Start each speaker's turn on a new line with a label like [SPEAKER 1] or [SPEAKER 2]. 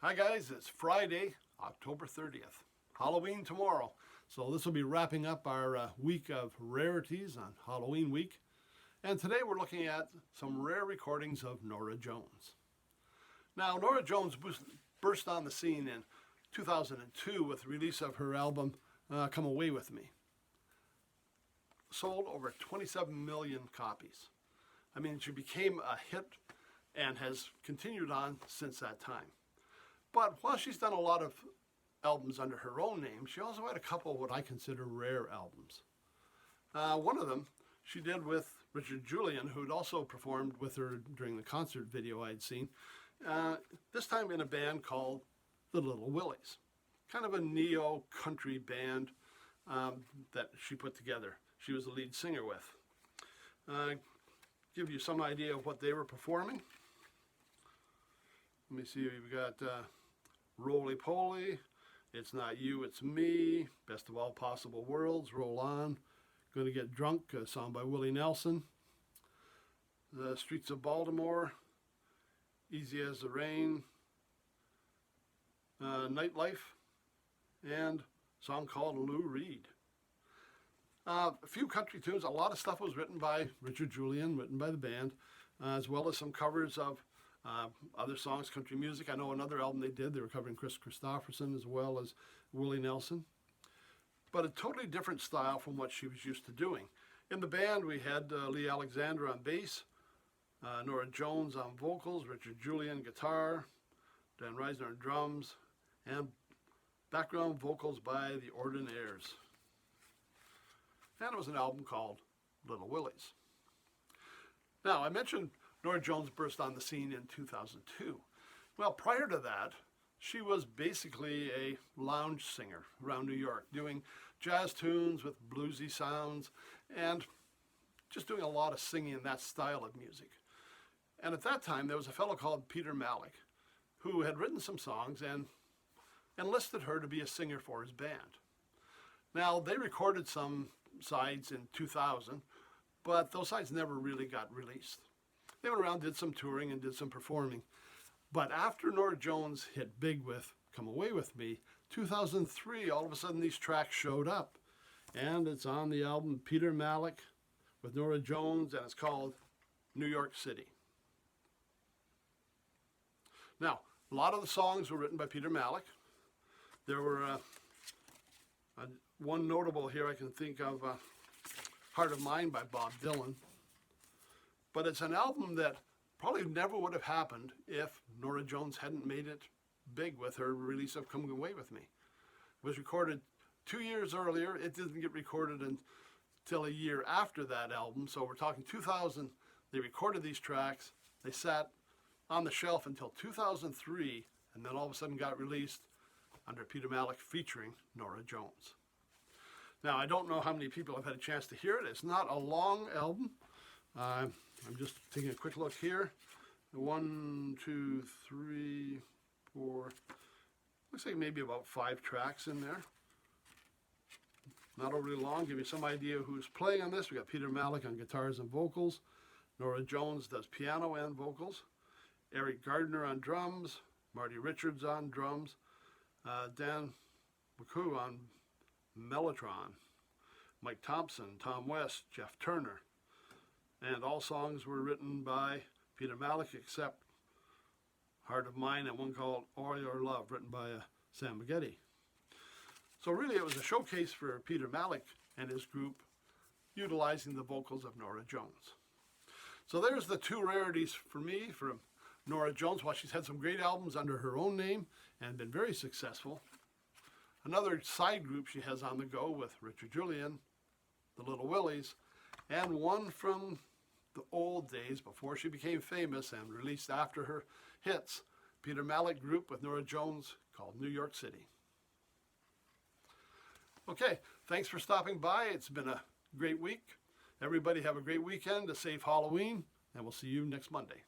[SPEAKER 1] Hi guys, it's Friday, October 30th. Halloween tomorrow. So this will be wrapping up our week of rarities on Halloween week. And today we're looking at some rare recordings of Norah Jones. Now, Norah Jones burst on the scene in 2002 with the release of her album, Come Away With Me. Sold over 27 million copies. I mean, she became a hit and has continued on since that time. But while she's done a lot of albums under her own name, she also had a couple of what I consider rare albums. One of them she did with Richard Julian, who had also performed with her during the concert video I'd seen, this time in a band called the Little Willies. Kind of a neo-country band that she put together. She was the lead singer with. Give you some idea of what they were performing. Let me see, we've got Roly Poly, It's Not You, It's Me, Best of All Possible Worlds, Roll On, Gonna Get Drunk, a song by Willie Nelson, The Streets of Baltimore, Easy as the Rain, Nightlife, and a song called Lou Reed. A few country tunes. A lot of stuff was written by Richard Julian, written by the band, as well as some covers of other songs, country music. I know another album they were covering Chris Christopherson as well as Willie Nelson. But a totally different style from what she was used to doing. In the band, we had Lee Alexander on bass, Norah Jones on vocals, Richard Julian guitar, Dan Reisner on drums, and background vocals by the Ordinaires. And it was an album called Little Willies. Now, I mentioned Norah Jones burst on the scene in 2002. Well, prior to that, she was basically a lounge singer around New York, doing jazz tunes with bluesy sounds and just doing a lot of singing in that style of music. And at that time, there was a fellow called Peter Malick who had written some songs and enlisted her to be a singer for his band. Now, they recorded some sides in 2000, but those sides never really got released. They went around, did some touring, and did some performing. But after Norah Jones hit big with Come Away With Me, 2003, all of a sudden these tracks showed up. And it's on the album Peter Malick with Norah Jones, and it's called New York City. Now, a lot of the songs were written by Peter Malick. There were one notable here I can think of, Heart of Mine by Bob Dylan. But it's an album that probably never would have happened if Norah Jones hadn't made it big with her release of Come Away With Me. It was recorded 2 years earlier. It didn't get recorded until a year after that album. So we're talking 2000. They recorded these tracks. They sat on the shelf until 2003, and then all of a sudden got released under Peter Malick featuring Norah Jones. Now, I don't know how many people have had a chance to hear it. It's not a long album. I'm just taking a quick look here. 1, 2, 3, 4. Looks like maybe about 5 tracks in there. Not overly long. Give you some idea who's playing on this. We got Peter Malick on guitars and vocals. Norah Jones does piano and vocals. Eric Gardner on drums. Marty Richards on drums. Dan McCoo on mellotron. Mike Thompson, Tom West, Jeff Turner. And all songs were written by Peter Malick except Heart of Mine and one called All Your Love, written by Sam Maggette. So really it was a showcase for Peter Malick and his group utilizing the vocals of Norah Jones. So there's the 2 rarities for me from Norah Jones. While she's had some great albums under her own name and been very successful, another side group she has on the go with Richard Julian, the Little Willies, and one from the old days before she became famous and released after her hits, Peter Malick group with Norah Jones called New York City. Okay, thanks for stopping by. It's been a great week. Everybody have a great weekend, a safe Halloween, and we'll see you next Monday.